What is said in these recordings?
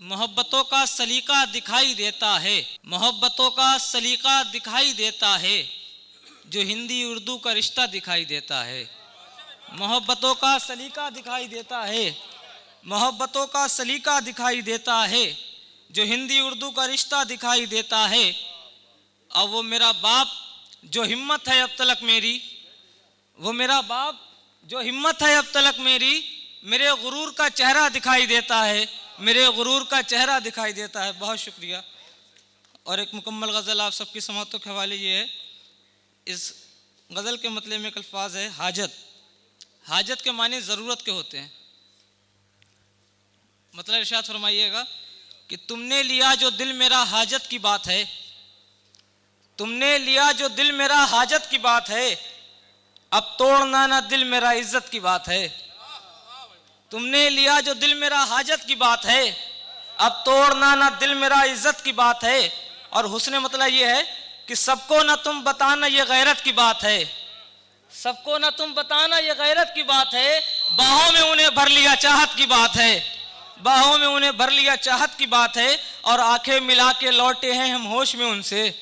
मोहब्बतों का सलीका दिखाई देता है, मोहब्बतों का सलीका दिखाई देता है, जो हिंदी उर्दू का रिश्ता दिखाई देता है। मोहब्बतों का सलीका दिखाई देता है, मोहब्बतों का सलीका दिखाई देता है, जो हिंदी उर्दू का रिश्ता दिखाई देता है। अब वो मेरा बाप जो हिम्मत है अब तलक मेरी, वो मेरा बाप जो हिम्मत है अब तलक मेरी, मेरे गुरूर का चेहरा दिखाई देता है, मेरे गुरूर का चेहरा दिखाई देता है। बहुत शुक्रिया। और एक मुकम्मल गज़ल आप सबकी समाअतों के हवाले ये है। इस गज़ल के मतलब में एक अल्फाज है हाजत। हाजत के माने ज़रूरत के होते हैं। मतलब इरशाद फरमाइएगा कि तुमने लिया जो दिल मेरा हाजत की बात है, तुमने लिया जो दिल मेरा हाजत की बात है, अब तोड़ना ना दिल मेरा इज्जत की बात है। तुमने लिया जो दिल मेरा हाजत की बात है, अब तोड़ना ना दिल मेरा इज्जत की बात है। और हुस्न मतलब ये है कि सबको ना तुम बताना ये गैरत की बात है, सबको ना तुम बताना ये गैरत की बात है। बाहों में उन्हें भर लिया चाहत की बात है, बाहों में उन्हें भर लिया चाहत की बात है। और आंखें मिला के लौटे हैं हम होश में उनसे,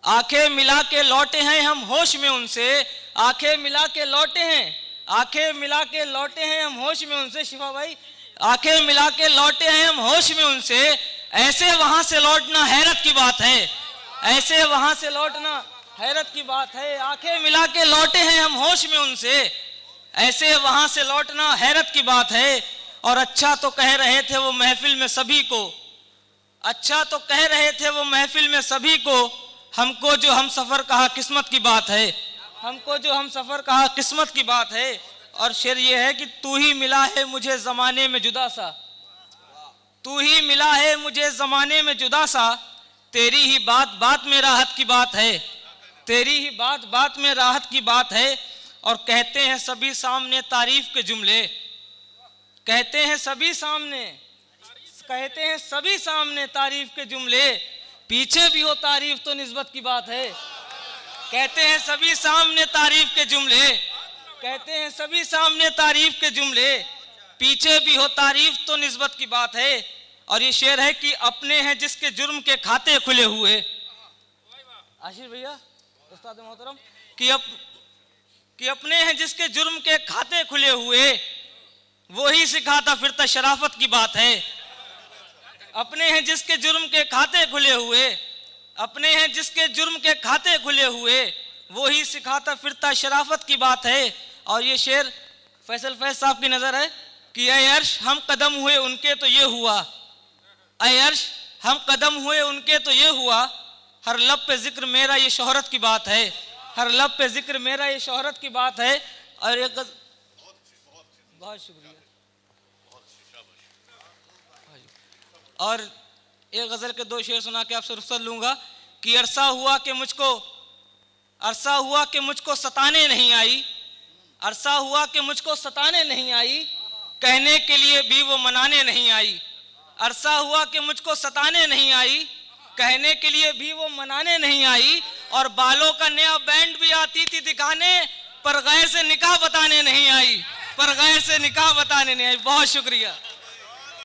आंखें मिला के लौटे हैं हम होश में उनसे, आंखें मिला के लौटे हैं, आंखें मिला के लौटे हैं हम होश में उनसे। शिफा भाई, आंखें मिला के लौटे हैं हम होश में उनसे, ऐसे वहां से लौटना हैरत की बात है, ऐसे वहां से लौटना हैरत की बात है। आंखें मिला के लौटे हैं हम होश में उनसे, ऐसे वहां से लौटना हैरत की बात है। और अच्छा तो कह रहे थे वो महफिल में सभी को, अच्छा तो कह रहे थे वो महफिल में सभी को, हमको जो हम सफर कहा किस्मत की बात है, हमको जो हम सफर कहा किस्मत की बात है। और शेर ये है कि तू ही मिला है मुझे जमाने में जुदा सा, तू ही मिला है मुझे जमाने में जुदा सा, तेरी ही बात बात में राहत की बात है, तेरी ही बात बात में राहत की बात है। और कहते हैं सभी सामने तारीफ के जुमले, कहते हैं सभी सामने, कहते हैं सभी सामने तारीफ के जुमले, पीछे भी हो तारीफ तो निस्बत की बात है। कहते हैं सभी सामने तारीफ के जुमले, कहते हैं सभी सामने तारीफ के जुमले, पीछे भी हो तारीफ तो निस्बत की बात है। और ये शेर है कि अपने हैं जिसके जुर्म के खाते खुले हुए, आशीष भैया उस्ताद मोहतरम, कि अपने हैं जिसके जुर्म के खाते खुले हुए, वो ही सिखाता फिरता शराफत की बात है। अपने हैं जिसके जुर्म के खाते खुले हुए, अपने हैं जिसके जुर्म के खाते खुले हुए, वो ही सिखाता फिरता शराफत की बात है। और ये शेर फैसल फैज साहब की नज़र है कि ऐ अर्श हम कदम हुए उनके तो ये हुआ, ऐ अर्श हम कदम हुए उनके तो ये हुआ, हर लब पे जिक्र मेरा ये शोहरत की बात है, हर लब पे जिक्र मेरा ये शोहरत की बात है। और एक बहुत शुक्रिया। और एक गज़ल के दो शेर सुना के आपसे रुखसत लूँगा कि अरसा हुआ कि मुझको, अरसा हुआ कि मुझको सताने नहीं आई, अरसा हुआ कि मुझको सताने नहीं आई, कहने के लिए भी वो मनाने नहीं आई। अरसा हुआ कि मुझको सताने नहीं आई, कहने के लिए भी वो मनाने नहीं आई। और बालों का नया बैंड भी आती थी दिखाने, पर गैर से निकाह बताने नहीं आई, पर गैर से निकाह बताने नहीं आई। बहुत शुक्रिया।